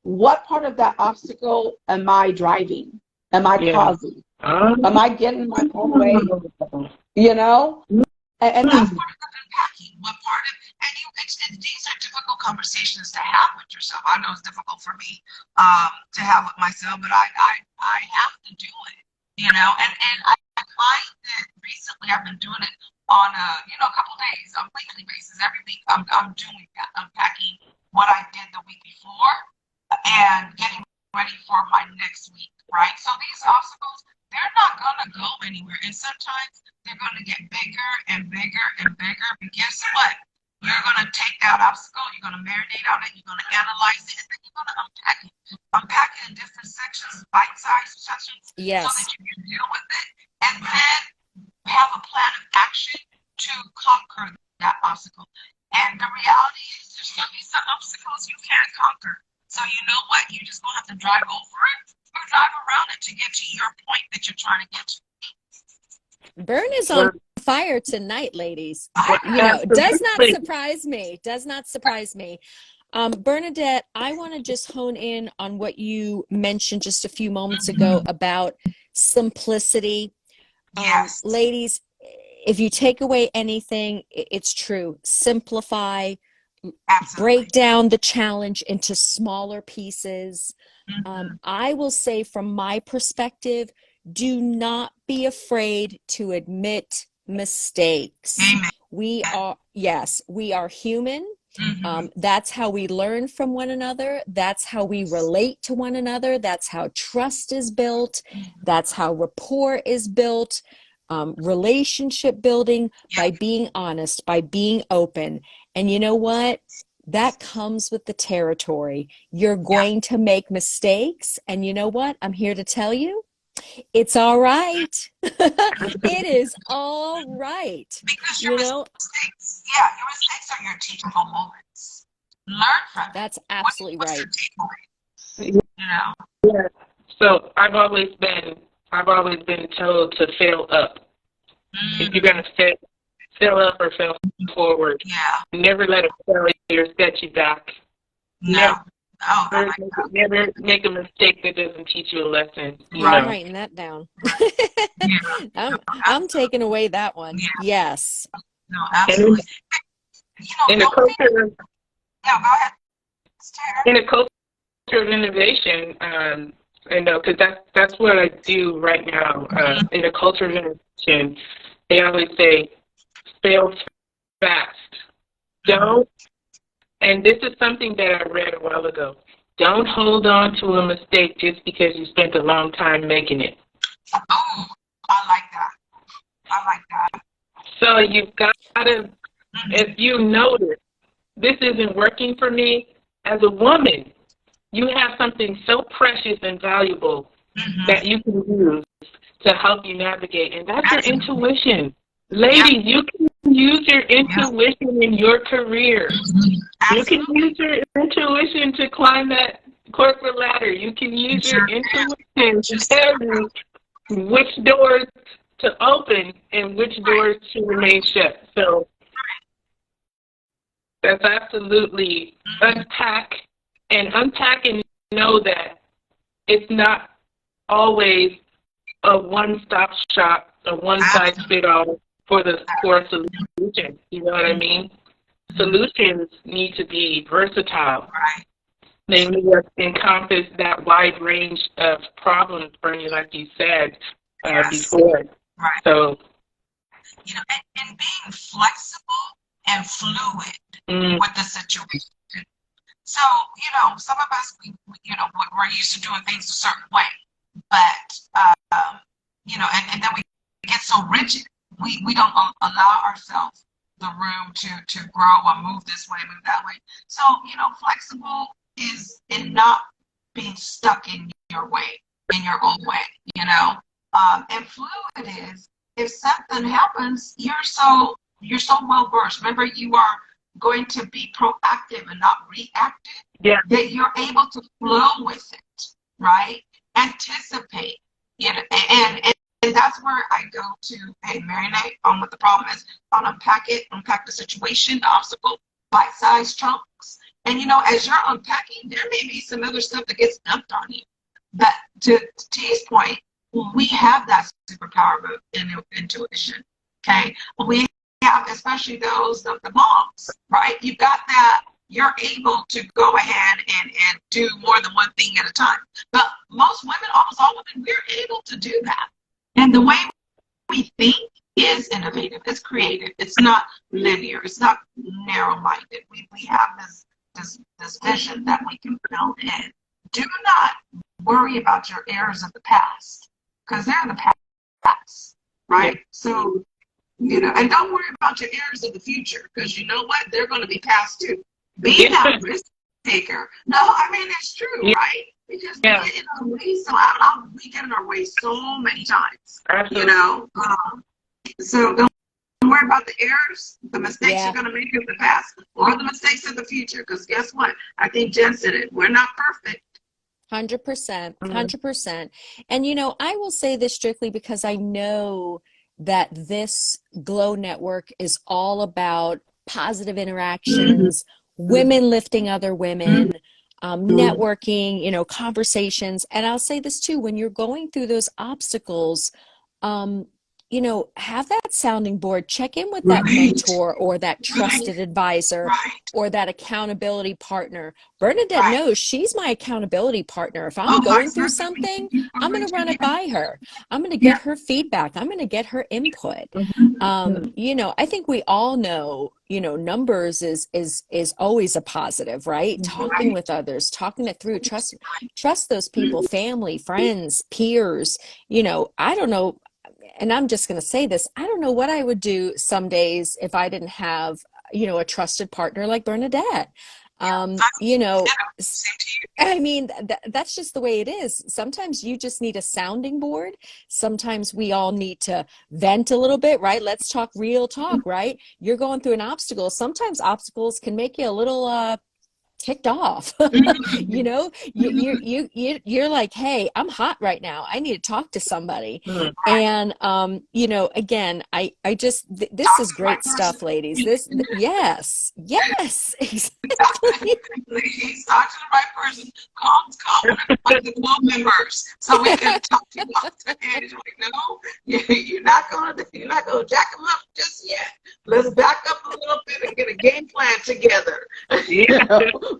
What part of that obstacle am I driving? Am I causing? Am I getting my own way? You know? And that's part of the unpacking. What part of, and these are difficult conversations to have with yourself. I know it's difficult for me to have with myself, but I have to do it, you know? And I find that recently I've been doing it on a couple days, on a weekly basis. Every week I'm doing that, unpacking what I did the week before and getting ready for my next week, right? So these obstacles, they're not going to go anywhere. And sometimes they're going to get bigger and bigger and bigger. But guess what? You're going to take that obstacle, you're going to marinate on it, you're going to analyze it, and then you're going to unpack it. Unpack it in different sections, bite-sized sections, so that you can deal with it. And then have a plan of action to conquer that obstacle. And the reality is there's going to be some obstacles you can't conquer. So you know what? You're just going to have to drive over it or drive around it to get to your point that you're trying to get to. Bern is on fire tonight, ladies. You know, does not surprise me. Does not surprise me. Bernadette, I want to just hone in on what you mentioned just a few moments ago about simplicity. Yes. Ladies, if you take away anything, it's true. Simplify. Absolutely. Break down the challenge into smaller pieces. I will say from my perspective, do not be afraid to admit mistakes. Amen. We are human. That's how we learn from one another. That's how we relate to one another. That's how trust is built. That's how rapport is built. relationship building by being honest, by being open. And you know what? That comes with the territory. You're going to make mistakes. And you know what? I'm here to tell you, it's all right. It is all right. Because You know, your mistakes are your teachable moments. Learn from it. that's absolutely What's right. your takeaway? You know? Yeah. So I've always been told to fail up. If you're gonna fail up or fail forward, never let a failure set you back. No. Oh, I like that. Never make a mistake that doesn't teach you a lesson. I'm writing that down. I'm taking away that one. Yeah. Yes. No, absolutely. In a culture, go ahead. in a culture of innovation, because that's what I do right now. In a culture of innovation, they always say, fail fast. Don't, and this is something that I read a while ago, don't hold on to a mistake just because you spent a long time making it. Oh, I like that. So you've got to, if you notice, this isn't working for me, as a woman, you have something so precious and valuable that you can use to help you navigate, and that's your intuition. Ladies, you can use your intuition in your career. You can use your intuition to climb that corporate ladder. You can use your intuition to tell you which doors to open and which doors to remain shut. So that's absolutely unpack and know that it's not always a one-stop shop, a one-size-fits-all for a solution. You know what I mean? Solutions need to be versatile. Right. They need to encompass that wide range of problems, Bernie, like you said before. Right. So, and being flexible and fluid with the situation. So, some of us, we're used to doing things a certain way, but, and then we get so rigid. We don't allow ourselves the room to grow or move this way, move that way. So, flexible is in not being stuck in your way, in your old way, and fluid is, if something happens, you're so well versed. Remember, you are going to be proactive and not reactive. Yeah. That you're able to flow with it, right? Anticipate, and that's where I go to, hey, marinate on what the problem is, unpack the situation, the obstacle, bite-sized chunks. And, as you're unpacking, there may be some other stuff that gets dumped on you. But to T's point, we have that superpower of intuition, okay? We have, especially those of the moms, right? You've got that. You're able to go ahead and do more than one thing at a time. But most women, almost all women, we're able to do that. And the way we think is innovative. It's creative. It's not linear. It's not narrow-minded. We have this vision that we can build in. Do not worry about your errors of the past, because they're in the past, right? So, and don't worry about your errors of the future, because you know what? They're going to be past too. Be that risk taker. No, I mean, it's true, right? Because we get in our way we get in our way so many times. Absolutely. So don't worry about the errors, the mistakes you're going to make in the past, or the mistakes of the future. Because guess what? I think Jen said it. We're not perfect. 100%, 100%. And I will say this strictly because I know that this Glow Network is all about positive interactions, women lifting other women, networking, conversations. And I'll say this too, when you're going through those obstacles, have that sounding board, check in with that mentor or that trusted advisor or that accountability partner. Bernadette knows she's my accountability partner. If I'm going through something, I'm going to run it by her. I'm going to get her feedback. I'm going to get her input. I think we all know, numbers is always a positive, right? Talking with others, talking it through, trust those people, family, friends, peers. I don't know. and I'm just going to say this, I don't know what I would do some days if I didn't have, a trusted partner like Bernadette. You know, I mean, that's just the way it is. Sometimes you just need a sounding board. Sometimes we all need to vent a little bit, right? Let's talk real talk, right? You're going through an obstacle. Sometimes obstacles can make you a little ticked off. you know you're like, hey, I'm hot right now, I need to talk to somebody. And again, I just this is great stuff, ladies. Yes, exactly. Please talk to the right person. Call like the club members so we can talk to you off the head. It's like, no, you're not gonna jack them up just yet. Let's back up a little bit and get a game plan together.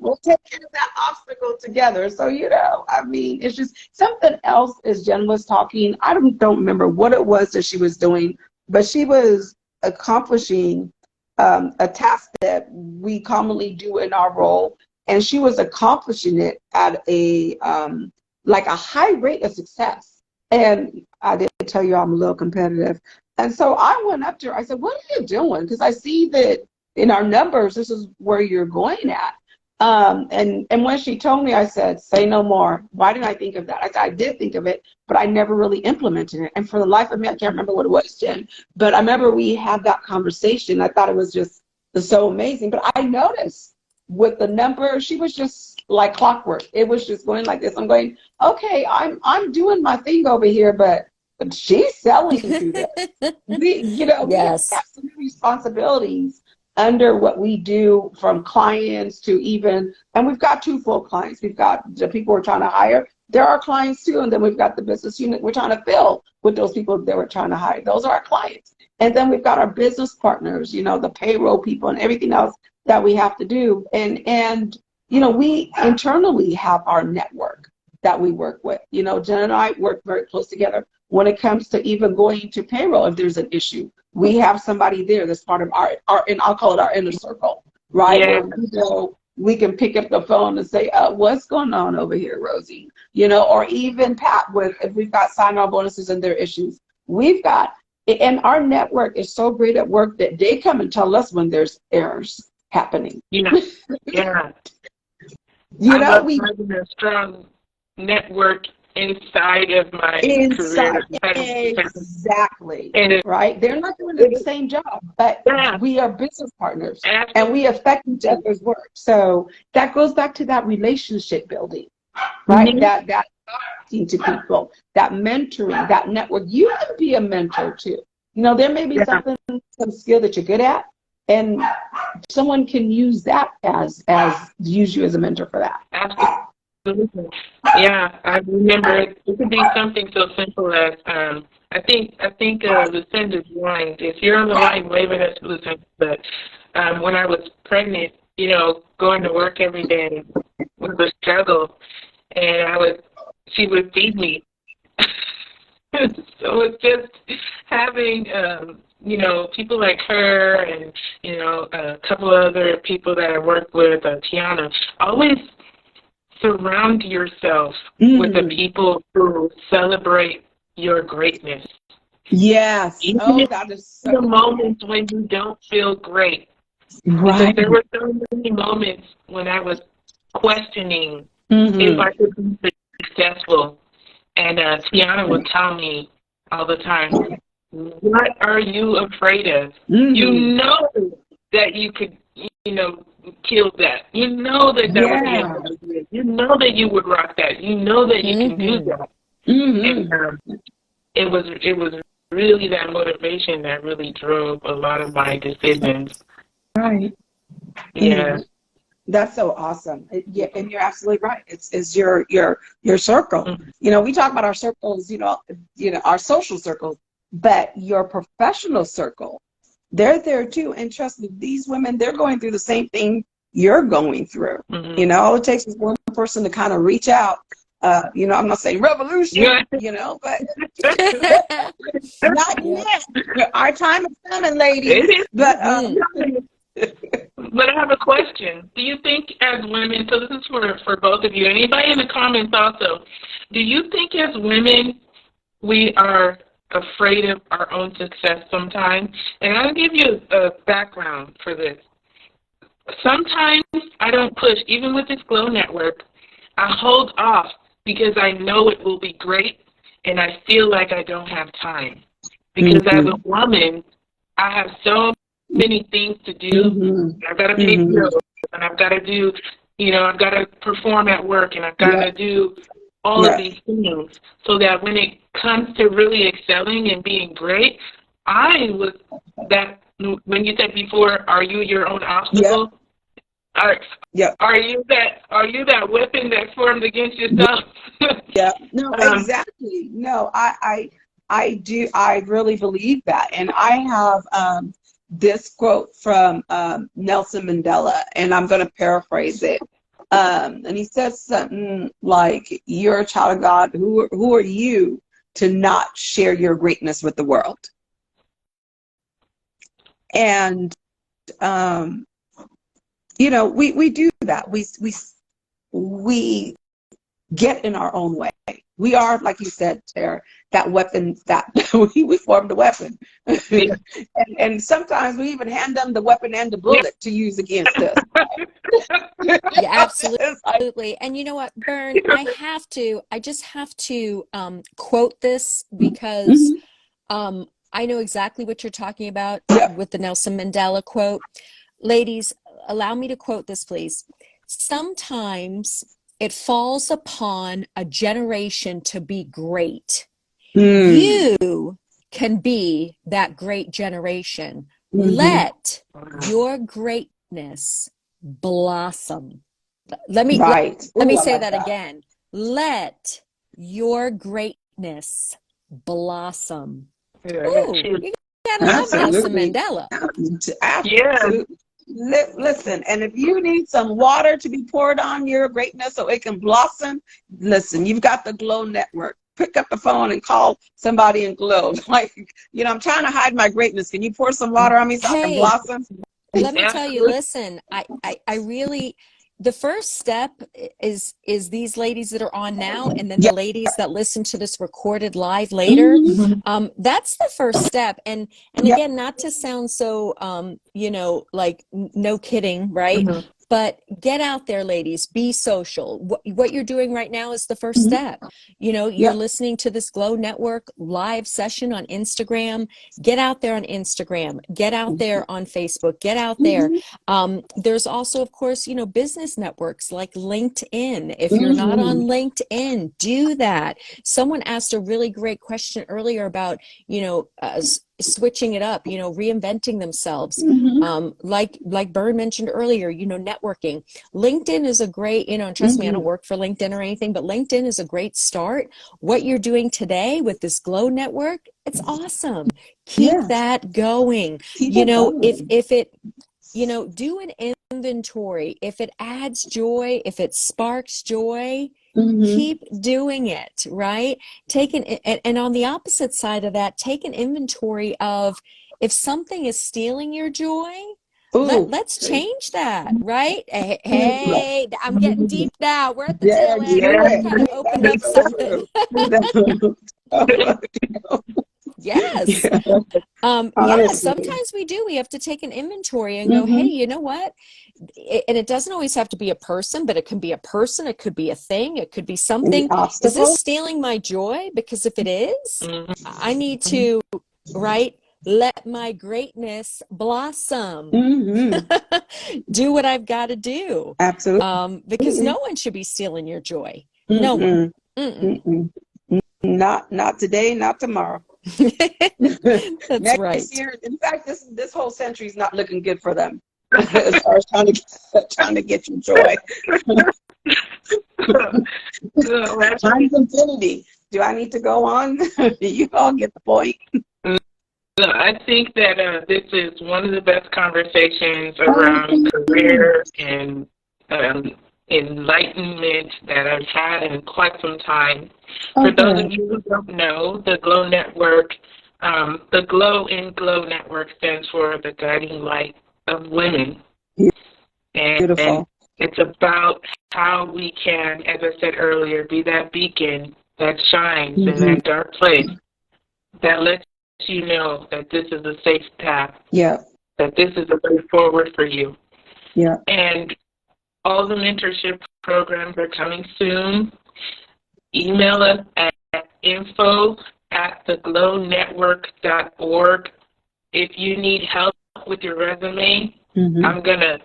We'll take care of that obstacle together. So, I mean, it's just something else. As Jen was talking, I don't remember what it was that she was doing, but she was accomplishing a task that we commonly do in our role, and she was accomplishing it at a high rate of success. And I did tell you I'm a little competitive, and so I went up to her. I said, "What are you doing? Because I see that in our numbers, this is where you're going at." And when she told me, I said, "Say no more." Why didn't I think of that? I said, I did think of it, but I never really implemented it. And for the life of me, I can't remember what it was, Jen. But I remember we had that conversation. I thought it was just so amazing. But I noticed with the number, she was just like clockwork. It was just going like this. I'm going, okay, I'm doing my thing over here, but she's selling through this. We have so many responsibilities under what we do, from clients to and we've got two full clients. We've got the people we're trying to hire. They're our clients too. And then we've got the business unit we're trying to fill with those people that we're trying to hire. Those are our clients. And then we've got our business partners, the payroll people and everything else that we have to do. And we internally have our network that we work with. Jen and I work very close together when it comes to even going to payroll if there's an issue. We have somebody there that's part of our and I'll call it our inner circle, right? Yeah. Where we can pick up the phone and say, what's going on over here, Rosie? Or even Pat, if we've got sign-on bonuses and their issues. And our network is so great at work that they come and tell us when there's errors happening. Yeah. We having a strong network inside of my career. Exactly. Right? They're not doing the same job, but we are business partners. Absolutely. And we affect each other's work. So that goes back to that relationship building, right? Mm-hmm. That talking to people, that mentoring, that network. You can be a mentor too. There may be some skill that you're good at, and someone can use that use you as a mentor for that. Absolutely. Yeah, I remember it could be something so simple as I think Lucinda's line. If you're on the line, wave at us, Lucinda. But when I was pregnant, going to work every day was a struggle, and she would feed me. So it's just having people like her and a couple of other people that I work with, Tiana, always surround yourself with the people who celebrate your greatness. Yes. That is so the moments when you don't feel great. Right. Because there were so many moments when I was questioning if I could be successful. And Tiana would tell me all the time, what are you afraid of? You know that you could, kill that. You know that would be a You know that you would rock that. You know that you can do that. And it was really that motivation that really drove a lot of my decisions. Right. Yeah. That's so awesome. Yeah, and you're absolutely right. It's your circle. We talk about our circles, our social circles, but your professional circle, they're there too. And trust me, these women, they're going through the same thing you're going through. All it takes is one person to kind of reach out. I'm not saying revolution, but not yet. Our time is coming, ladies. But But I have a question. Do you think as women, so this is for both of you, anybody in the comments also, do you think as women we are afraid of our own success sometimes. And I'll give you a background for this. Sometimes I don't push, even with this Glow Network, I hold off because I know it will be great and I feel like I don't have time. Because as a woman, I have so many things to do. I've got to pay bills, and I've got to do, I've got to perform at work, and I've got to do all of these things, so that when it comes to really excelling and being great, when you said before, are you your own obstacle? Are you that weapon that's formed against yourself? No, exactly. No, I do. I really believe that. And I have this quote from Nelson Mandela, and I'm going to paraphrase it. And he says something like, "You're a child of God. Who are you to not share your greatness with the world?" And we do that. We get in our own way. We are, like you said, Tara, that weapon that we formed a weapon. and sometimes we even hand them the weapon and the bullet to use against us. Yeah, absolutely. And you know what, Bern, I just have to quote this because I know exactly what you're talking about with the Nelson Mandela quote. Ladies, allow me to quote this, please. Sometimes it falls upon a generation to be great. You can be that great generation. Let your greatness blossom. Let me say that again. Let your greatness blossom. Ooh, you gotta love Nelson Mandela. Absolutely. Listen, and if you need some water to be poured on your greatness so it can blossom, listen, you've got the Glow Network. Pick up the phone and call somebody in Glow. Like, I'm trying to hide my greatness. Can you pour some water on me so I can blossom? Let me tell you, listen, I really, the first step is these ladies that are on now, and then the ladies that listen to this recorded live later. That's the first step. And again, not to sound so, like no kidding, right? But get out there, ladies, be social. What you're doing right now is the first step. You're listening to this Glow Network live session on Instagram. Get out there on Instagram, get out there on Facebook, get out there. There's also, of course, business networks like LinkedIn. If you're not on LinkedIn, do that. Someone asked a really great question earlier about, switching it up, reinventing themselves. Like Bern mentioned earlier, networking. LinkedIn is a great, and trust me, I don't work for LinkedIn or anything, but LinkedIn is a great start. What you're doing today with this Glow Network, it's awesome. Keep that going. If it, do an inventory. If it adds joy, if it sparks joy, keep doing it, right? And on the opposite side of that, take an inventory of if something is stealing your joy, let's change that, right? Hey, I'm getting deep now. We're at the tail end. We kind of opened up something. Yes. Sometimes we do. We have to take an inventory and go, hey, you know what? And it doesn't always have to be a person, but it can be a person. It could be a thing. It could be something. Is this stealing my joy? Because if it is, I need to, let my greatness blossom. Do what I've got to do. Absolutely. Because no one should be stealing your joy. No one. Not today, not tomorrow. That's Next right. year, in fact, this whole century is not looking good for them as far as trying to get your joy. Time's infinity. Do I need to go on? You all get the point. I think that this is one of the best conversations around career and enlightenment that I've had in quite some time. For those of you who don't know, the Glow Network, the Glow in Glow Network stands for the Guiding Light of Women. And it's about how we can, as I said earlier, be that beacon that shines in that dark place that lets you know that this is a safe path, Yeah. that this is a way forward for you. Yeah. And all the mentorship programs are coming soon. Email us at info@theglownetwork.org. If you need help with your resume, Mm-hmm. I'm gonna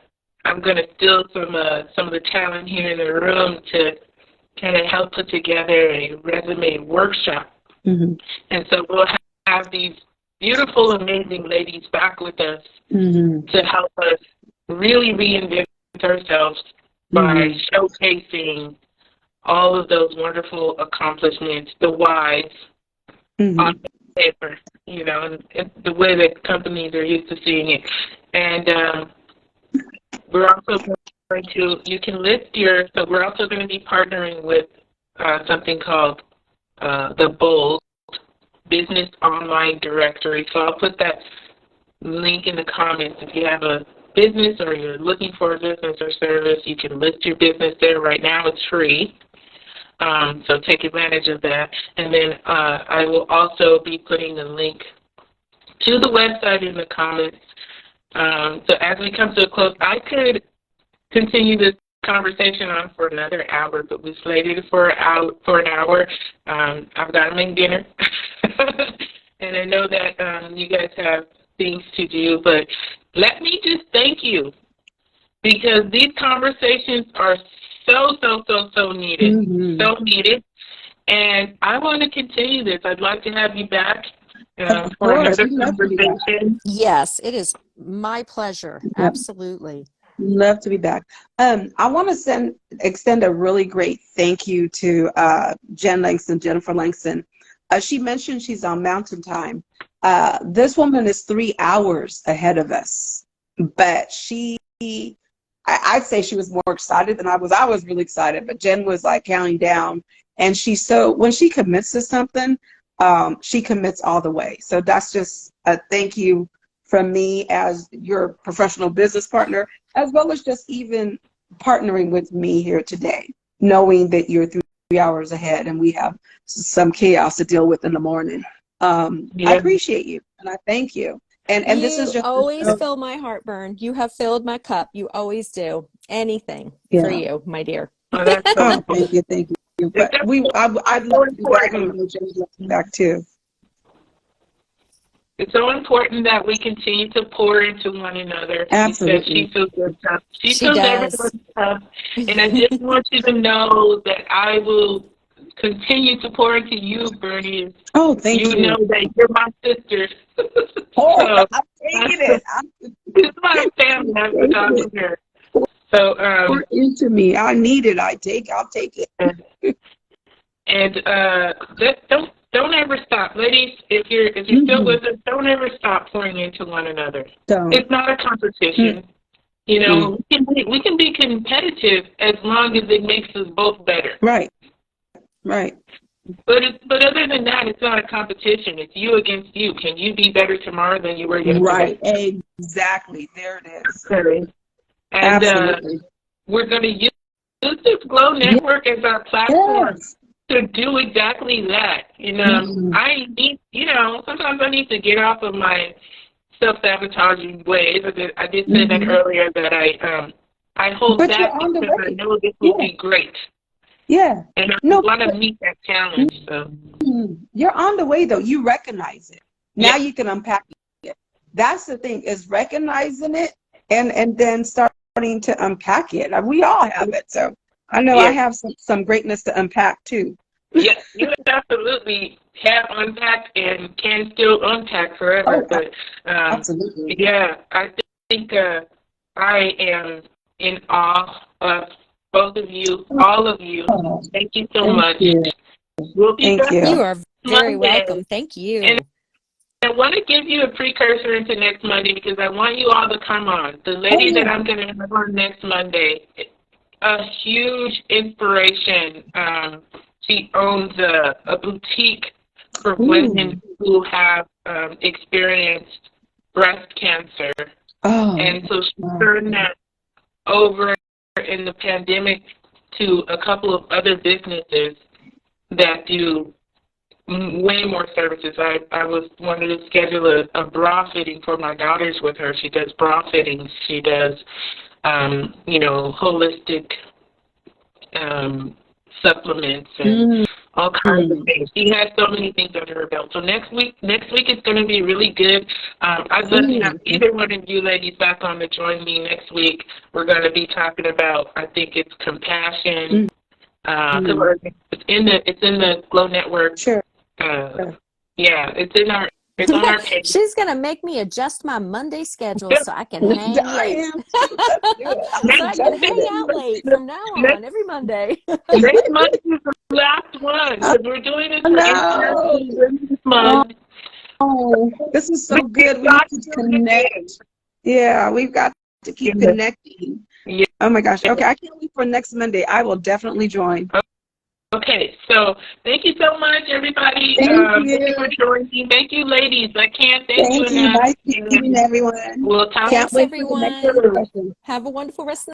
steal some of the talent here in the room to kind of help put together a resume workshop. Mm-hmm. And so we'll have these beautiful, amazing ladies back with us Mm-hmm. to help us really reinvent ourselves by showcasing all of those wonderful accomplishments, the whys on paper, you know, and the way that companies are used to seeing it. And we're also going to, so we're also going to be partnering with something called the BOLD, Business Online Directory. So I'll put that link in the comments. If you have a business or you're looking for a business or service, you can list your business there. Right now it's free. So take advantage of that. And then I will also be putting a link to the website in the comments. So as we come to a close, I could continue this conversation on for another hour, but we slated it for an hour. I've got to make dinner. And I know that you guys have things to do, but let me just thank you, because these conversations are so needed, so needed. And I want to continue this. I'd like to have you back for another conversation. Yes, it is my pleasure. Yep. Absolutely. Love to be back. I want to extend a really great thank you to Jennifer Langston. She mentioned she's on Mountain Time. This woman is 3 hours ahead of us, but I'd say she was more excited than I was. I was really excited, but Jen was like counting down. And when she commits to something, she commits all the way. So that's just a thank you from me as your professional business partner, as well as just even partnering with me here today, knowing that you're 3 hours ahead and we have some chaos to deal with in the morning. I appreciate you and I thank you. And this is just always fill my heartburn. You have filled my cup. You always do. Anything for you, my dear. Oh, that's so thank you. But I'd love to be back, and Jen's love to be back too. It's so important that we continue to pour into one another. Absolutely. She feels good stuff. She She feels does. everyone's stuff. And I just want you to know that I will continue to pour into you, Bernie. Oh, thank you. You know that you're my sister. Oh, I'm taking it. It's my family. I'm talking here. So, pour into me. I need it. I'll take it. And don't ever stop, ladies. If you're still with us, don't ever stop pouring into one another. Don't. It's not a competition. You know, we can be competitive as long as it makes us both better. Right. But other than that, it's not a competition. It's you against you. Can you be better tomorrow than you were yesterday? Right. Exactly. There it is. And absolutely. We're going to use this Glow Network as our platform to do exactly that. You know, I need, sometimes I need to get off of my self-sabotaging ways. I did say that earlier, that I hold that because I know this will be great. Yeah. And I want to meet that challenge. So. You're on the way, though. You recognize it. Now you can unpack it. That's the thing, is recognizing it and then starting to unpack it. We all have it. So I know I have some greatness to unpack, too. Yes, you absolutely have unpacked and can still unpack forever. But absolutely. Yeah, I think I am in awe of both of you, all of you. Thank you so much. We'll be back. You are very welcome. Thank you. And I want to give you a precursor into next Monday, because I want you all to come on. The lady that I'm going to have on next Monday, a huge inspiration. She owns a boutique for women who have experienced breast cancer. And so she turned that over in the pandemic to a couple of other businesses that do way more services. I was wanted to schedule a bra fitting for my daughters with her. She does bra fittings. She does, holistic supplements and all kinds of things. She has so many things under her belt. So next week is going to be really good. I'd love to have either one of you ladies back on to join me next week. We're going to be talking about, I think it's compassion. It's in the Glow Network. Sure. Yeah, it's on our page. She's gonna make me adjust my Monday schedule so I can hang late. So I can hang out late from now on every Monday. Next month is the last one because we're doing it this month. Oh, this is so good. We need to connect. Yeah, we've got to keep connecting. Yeah. Oh my gosh. Okay, I can't wait for next Monday. I will definitely join. Okay, so thank you so much, everybody. Thank you. Thank you for joining. Thank you, ladies. I can't thank you enough. Nice meeting everyone. We'll talk. Can't wait for the everyone. next discussion. Have a wonderful rest of the